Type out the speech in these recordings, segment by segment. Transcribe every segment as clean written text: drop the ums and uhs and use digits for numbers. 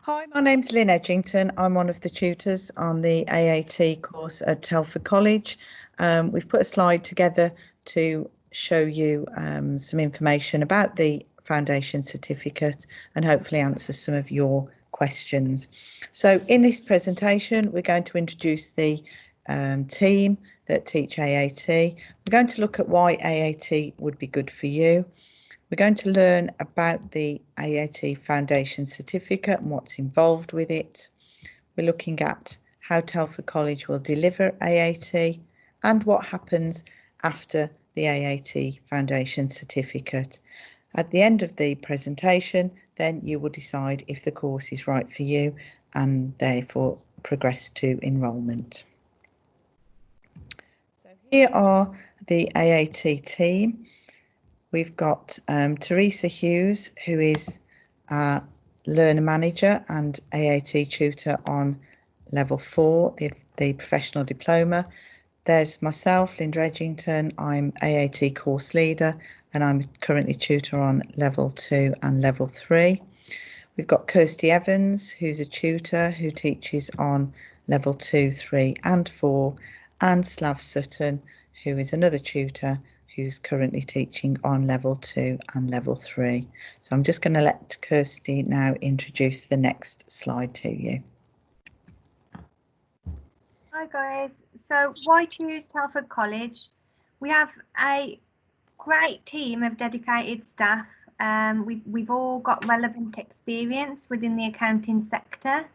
Hi, my name's Lynn Edgington. I'm one of the tutors on the AAT course at Telford College. We've put a slide together to show you some information about the foundation certificate and hopefully answer some of your questions. So in this presentation, we're going to introduce the team that teach AAT. We're going to look at why AAT would be good for you. We're going to learn about the AAT Foundation Certificate and what's involved with it. We're looking at how Telford College will deliver AAT and what happens after the AAT Foundation Certificate. At the end of the presentation, then you will decide if the course is right for you and therefore progress to enrolment. So here are the AAT team. We've got Teresa Hughes, who is a learner manager and AAT tutor on level 4, the professional diploma. There's myself, Linda Edgington. I'm AAT course leader and I'm currently tutor on level 2 and level 3. We've got Kirsty Evans, who's a tutor who teaches on level 2, 3 and 4, and Slav Sutton, who is another tutor who's currently teaching on level 2 and level 3. So I'm just going to let Kirsty now introduce the next slide to you. Hi guys, so why choose Telford College? We have a great team of dedicated staff. We've all got relevant experience within the accounting sector,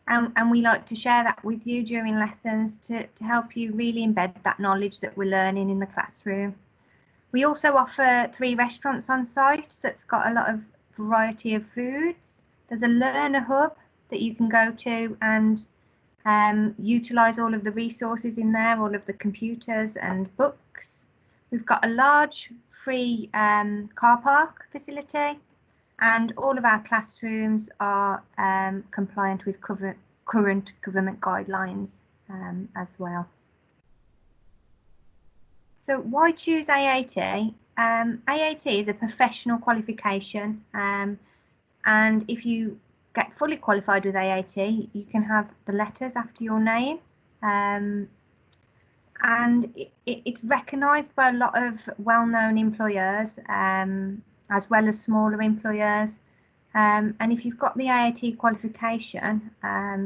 and we like to share that with you during lessons to help you really embed that knowledge that we're learning in the classroom. We also offer 3 restaurants on site that's got a lot of variety of foods. There's a learner hub that you can go to and utilise all of the resources in there, all of the computers and books. We've got a large free car park facility, and all of our classrooms are compliant with current government guidelines as well. So why choose AAT? AAT is a professional qualification, and if you get fully qualified with AAT, you can have the letters after your name, and it's recognised by a lot of well-known employers as well as smaller employers, and if you've got the AAT qualification,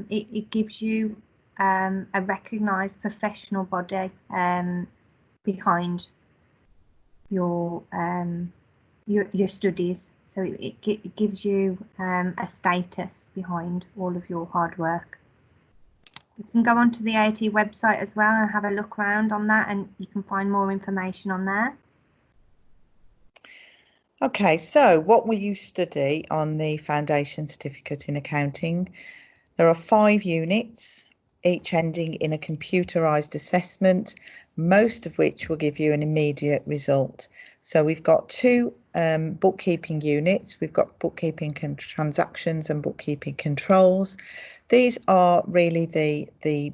it gives you a recognised professional body behind your studies, so it gives you a status behind all of your hard work. You can go onto the AAT website as well and have a look around on that, and you can find more information on there. Okay, so what will you study on the Foundation Certificate in Accounting? There are 5 units, each ending in a computerised assessment, most of which will give you an immediate result. So we've got 2 bookkeeping units. We've got bookkeeping transactions and bookkeeping controls. These are really the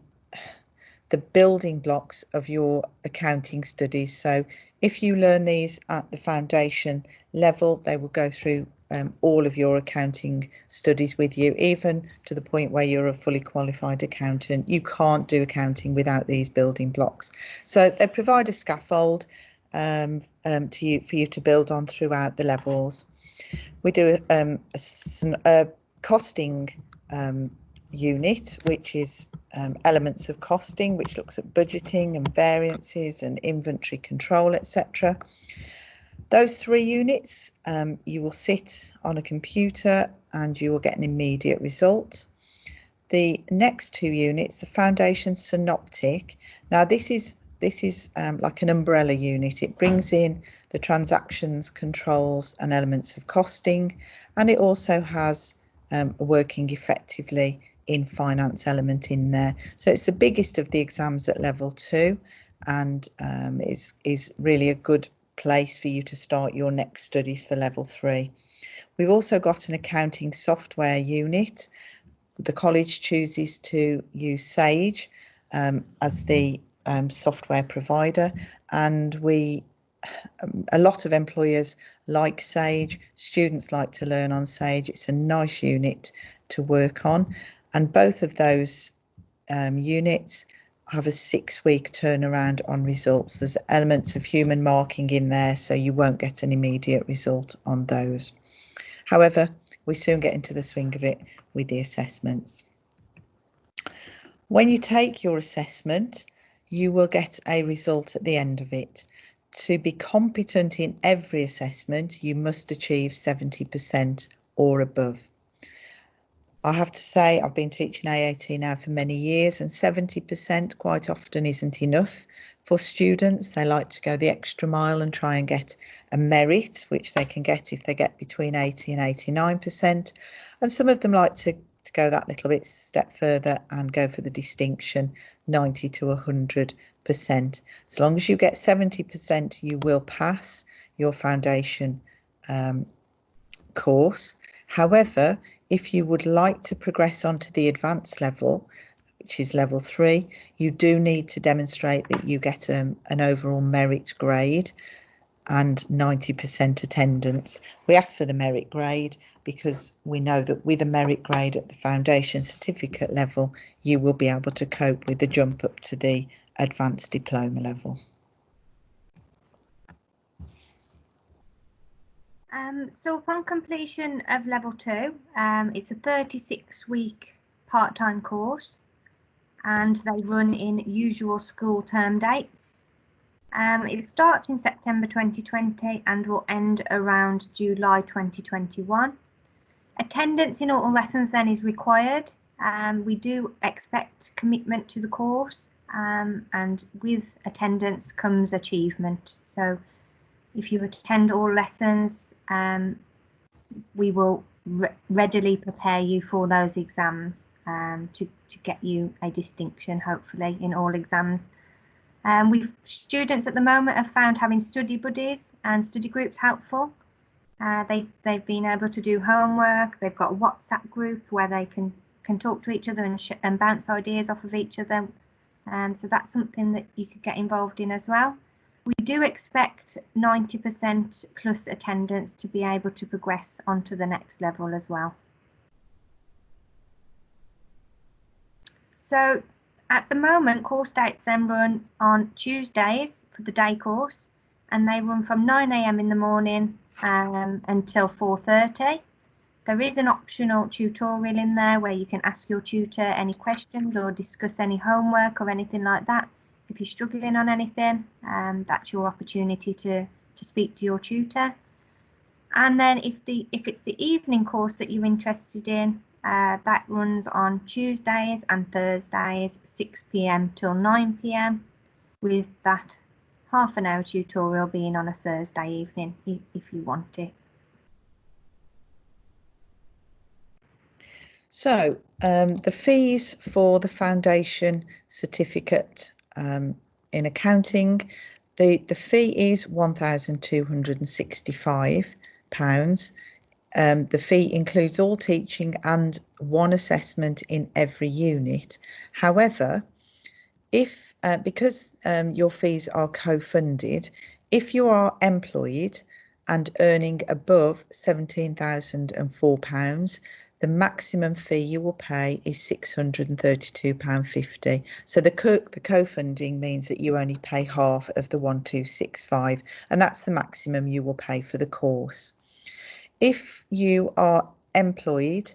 building blocks of your accounting studies. So if you learn these at the foundation level, they will go through all of your accounting studies with you, even to the point where you're a fully qualified accountant. You can't do accounting without these building blocks. So they provide a scaffold for you to build on throughout the levels. We do a costing unit, which is elements of costing, which looks at budgeting and variances and inventory control, etc. Those 3 units, you will sit on a computer and you will get an immediate result. The next 2 units, the Foundation Synoptic. Now this is like an umbrella unit. It brings in the transactions, controls and elements of costing, and it also has working effectively in finance element in there. So it's the biggest of the exams at level 2, and is really a good place for you to start your next studies for level 3. We've also got an accounting software unit. The college chooses to use Sage as the software provider, and a lot of employers like Sage. Students like to learn on Sage. It's a nice unit to work on, and both of those units have a 6-week turnaround on results. There's elements of human marking in there, so you won't get an immediate result on those. However, we soon get into the swing of it with the assessments. When you take your assessment, you will get a result at the end of it. To be competent in every assessment, you must achieve 70% or above. I have to say, I've been teaching AAT now for many years, and 70% quite often isn't enough for students. They like to go the extra mile and try and get a merit, which they can get if they get between 80 and 89%. And some of them like to go that little bit step further and go for the distinction, 90 to 100%. As long as you get 70%, you will pass your foundation course. However, if you would like to progress onto the advanced level, which is level 3, you do need to demonstrate that you get an overall merit grade and 90% attendance. We ask for the merit grade because we know that with a merit grade at the foundation certificate level, you will be able to cope with the jump up to the advanced diploma level. So upon completion of level 2, it's a 36-week part-time course, and they run in usual school term dates. It starts in September 2020 and will end around July 2021. Attendance in all lessons then is required. We do expect commitment to the course, and with attendance comes achievement. So if you attend all lessons, we will readily prepare you for those exams to get you a distinction, hopefully, in all exams. Students at the moment have found having study buddies and study groups helpful. They've been able to do homework. They've got a WhatsApp group where they can talk to each other and bounce ideas off of each other. So that's something that you could get involved in as well. We do expect 90% plus attendance to be able to progress onto the next level as well. So at the moment, course dates then run on Tuesdays for the day course, and they run from 9 AM in the morning until 4:30. There is an optional tutorial in there where you can ask your tutor any questions or discuss any homework or anything like that. If you're struggling on anything, that's your opportunity to speak to your tutor. And then if it's the evening course that you're interested in, that runs on Tuesdays and Thursdays, 6 PM till 9 PM, with that half an hour tutorial being on a Thursday evening if you want it. So the fees for the foundation certificate in accounting, the fee is £1,265. The fee includes all teaching and one assessment in every unit. However, because your fees are co-funded, if you are employed and earning above £17,004, the maximum fee you will pay is £632.50. So the co-funding means that you only pay half of the 1,265, and that's the maximum you will pay for the course. If you are employed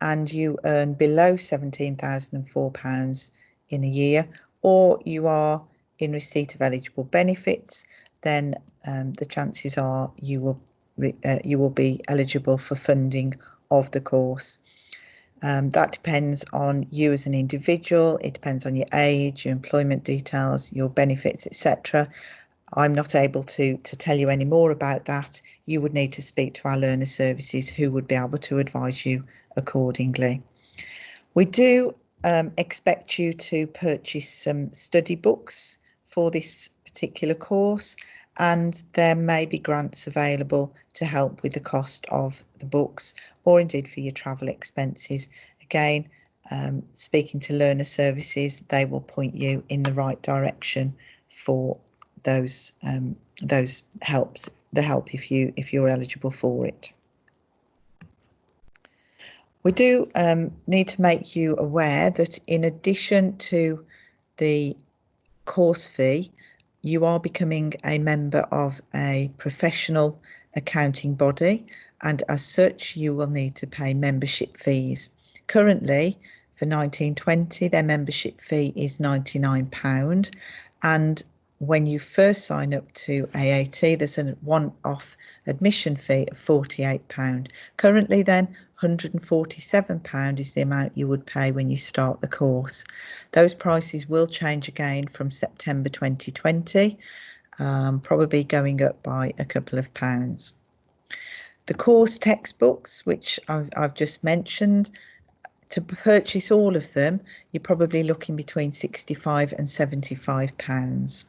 and you earn below £17,004 in a year, or you are in receipt of eligible benefits, then the chances are you will be eligible for funding of the course. That depends on you as an individual. It depends on your age, your employment details, your benefits, etc. I'm not able to tell you any more about that. You would need to speak to our learner services, who would be able to advise you accordingly. We do expect you to purchase some study books for this particular course, and there may be grants available to help with the cost of the books, or indeed for your travel expenses. Again, speaking to learner services, they will point you in the right direction for those help if you're eligible for it. We do need to make you aware that in addition to the course fee, you are becoming a member of a professional accounting body, and as such you will need to pay membership fees. Currently for 1920 their membership fee is £99, and when you first sign up to AAT there's a one-off admission fee of £48. Currently then £147 is the amount you would pay when you start the course. Those prices will change again from September 2020, probably going up by a couple of pounds. The course textbooks, which I've just mentioned, to purchase all of them, you're probably looking between £65 and £75.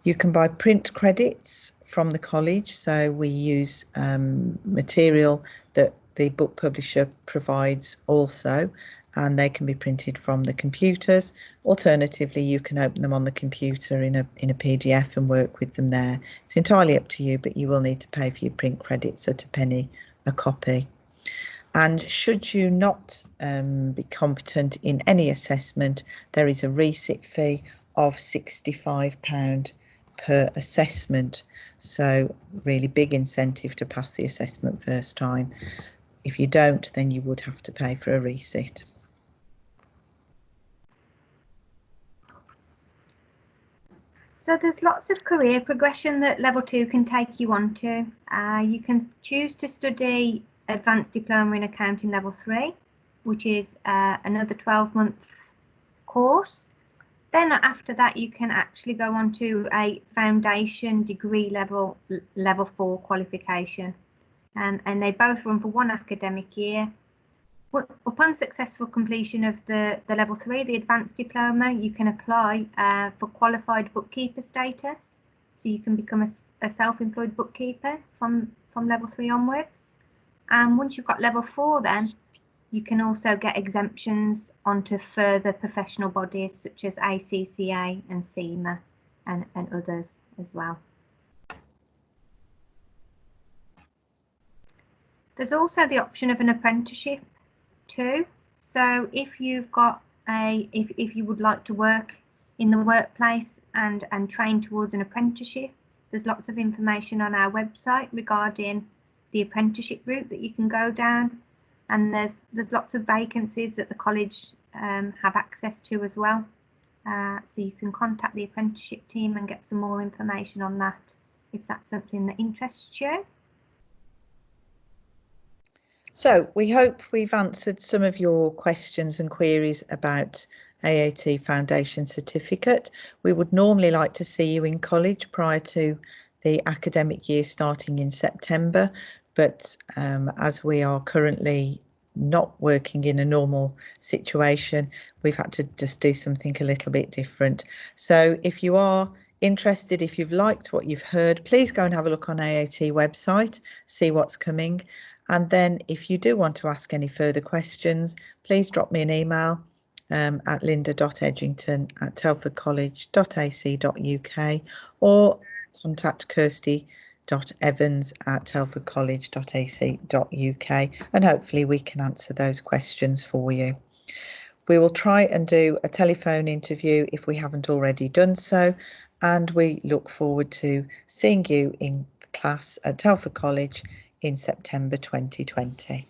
You can buy print credits from the college, so we use material that the book publisher provides also, and they can be printed from the computers. Alternatively, you can open them on the computer in a PDF and work with them there. It's entirely up to you, but you will need to pay for your print credits at a penny a copy. And should you not be competent in any assessment, there is a resit fee of £65 per assessment. So really big incentive to pass the assessment first time. If you don't, then you would have to pay for a resit. So there's lots of career progression that level 2 can take you on to. You can choose to study Advanced Diploma in Accounting level 3, which is another 12 months course. Then after that you can actually go on to a foundation degree level 4 qualification, and they both run for one academic year. Upon successful completion of the level 3, the advanced diploma, you can apply for qualified bookkeeper status, so you can become a self-employed bookkeeper from level 3 onwards. And once you've got level 4, then you can also get exemptions onto further professional bodies such as ACCA and CIMA and others as well. There's also the option of an apprenticeship too. So if you've got if you would like to work in the workplace and train towards an apprenticeship, there's lots of information on our website regarding the apprenticeship route that you can go down, and there's lots of vacancies that the college have access to as well. So you can contact the apprenticeship team and get some more information on that if that's something that interests you. So we hope we've answered some of your questions and queries about AAT Foundation Certificate. We would normally like to see you in college prior to the academic year starting in September, but as we are currently not working in a normal situation, we've had to just do something a little bit different. So if you are interested, if you've liked what you've heard, please go and have a look on AAT website, see what's coming. And then if you do want to ask any further questions, please drop me an email at linda.edgington@telfordcollege.ac.uk or contact kirsty.evans@telfordcollege.ac.uk, and hopefully we can answer those questions for you. We will try and do a telephone interview if we haven't already done so, and we look forward to seeing you in class at Telford College in September 2020.